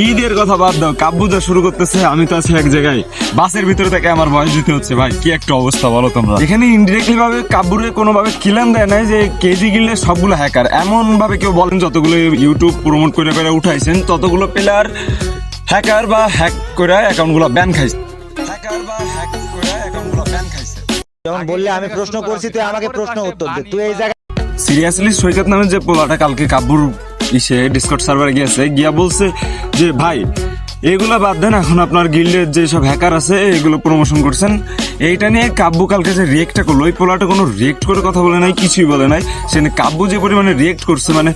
ঈদের কথা বাদ দাও, কাব্বু যা শুরু করতেছে, আমি তো আছি এক জায়গায় বাসের ভিতরে থেকে আমার ভয়েস দিতে হচ্ছে। ভাই কি একটা অবস্থা বলো তোমরা। এখানে ইনডিরেক্টলি ভাবে কাব্বুরে কোনোভাবে কিলাম দেয় নাই যে কেজি গিল্ডের সবগুলো হ্যাকার, এমন ভাবে কেউ বলেন যতগুলো ইউটিউব প্রমোট করে করে উঠাইছেন ততগুলো প্লেয়ার হ্যাকার বা হ্যাক করে অ্যাকাউন্টগুলো ব্যান খাইছে। হ্যাকার বা হ্যাক করে অ্যাকাউন্টগুলো ব্যান খাইছে। যেমন বললে আমি প্রশ্ন করছি, তুই আমাকে প্রশ্ন উত্তর দে। তুই এই জায়গায় সিরিয়াসলি সৈকত নামে যে পোলাটা কালকে কাব্বুর ডিসকর্ড সার্ভারে গিয়েছে, গিয়া বলছে যে ভাই এগুলো বাদ দেন, এখন আপনার গিল্ডের যে সব হ্যাকার আছে এগুলো প্রমোশন করছেন। এইটা নিয়ে কাব্বু কালকে যে রিয়েক্টটা করলো, ওই পোলাটা কোনো রিয়েক্ট করে কথা বলে নাই, কিছুই বলে নাই। সে কাব্বু যে পরিমাণে রিয়েক্ট করছে, মানে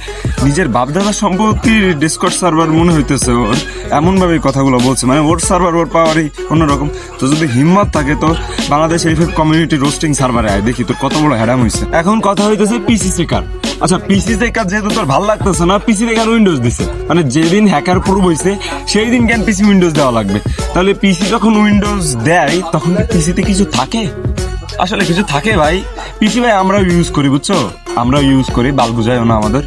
নিজের বাপদাদার সম্পত্তির ডিসকর্ড সার্ভার মনে হইতেছে ওর, এমনভাবে কথাগুলো বলছে। মানে ওর সার্ভার ওর পাওয়ারই অন্যরকম। তো যদি হিম্মত থাকে তো বাংলাদেশ এইফ কমিউনিটি রোস্টিং সার্ভারে আয়, দেখি তোর কত বড় হ্যাডাম হয়েছে। এখন কথা হইতেছে পিসি চেকার। আচ্ছা পিসি চেকার যেহেতু তোর ভালো লাগতেছে না, পিসি চেকার উইন্ডোজ দিছে, মানে যেদিন হ্যাকার প্রুভ হয়েছে সেই দিন কেন পিসি উইন্ডোজ দেওয়া লাগবে? তাহলে পিসি যখন উইন্ডোজ দেয় তখন পিসিতে কিছু থাকে? আসলে কিছু থাকে ভাই। পিসি ভাই আমরা ইউজ করি, বুঝছো, আমরা ইউজ করি, বাল বুঝাইও না আমাদের।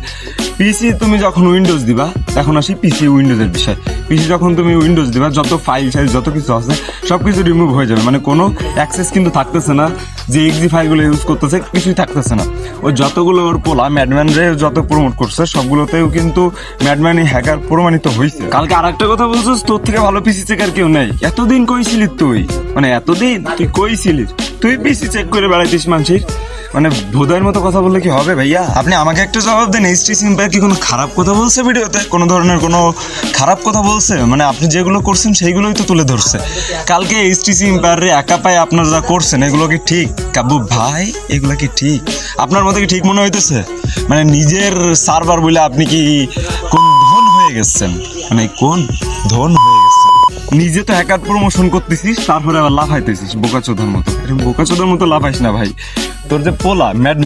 পিসি তুমি যখন উইন্ডোজ দিবা, এখন আসি পিসি উইন্ডোজের বিষয়। পিসি যখন তুমি উইন্ডোজ দিবা, যত ফাইল সাইজ যত কিছু আছে সব কিছু রিমুভ হয়ে যাবে, মানে কোনো অ্যাক্সেস কিন্তু থাকতেছে না। যে এক্সি ফাইলগুলো ইউজ করতেছে কিছুই থাকতেছে না। ওই যতগুলো ওর পোলা ম্যাডম্যানরে যত প্রমোট করছে সবগুলোতেও কিন্তু ম্যাডম্যানই হ্যাকার প্রমাণিত হয়েছে। কালকে আর একটা কথা বলছিস, তোর থেকে ভালো পিসি চেকার কেউ নেই। এতদিন কইছিলি তুই, মানে এতদিন তুই কইছিলি তুই পিসি চেক করে বেড়াইতিস মানুষের, মানে ভোদাইয়ের মতো কথা বললে কি হবে ভাইয়া? আপনি আমাকে একটা জবাব দেন, এইচটি সিম্পার কি কোনো খারাপ কথা বলছে ভিডিওতে? কোনো ধরনের কোনো খারাপ কথা বলছে? মানে আপনি যেগুলো করছেন সেইগুলোই তো তুলে ধরছে। কালকে এইচটি সিম্পারে একা পায়ে আপনারা যা করছেন এগুলো কি ঠিক কাব্বু ভাই? এগুলো কি ঠিক? আপনার মতো কি ঠিক মনে হইতেছে? মানে নিজের সার্ভার বলে আপনি কি কোন ধন হয়ে গেছেন? মানে কোন ধন হয়ে গেছেন? নিজে তো হ্যাকার প্রমোশন করতেছিস, তারপরে আবার লাফাইতেছিস বোকাচোদার মতো। এরকম বোকাচোদার মতো লাফাইস না ভাই। তোর যে পোলা ম্যাড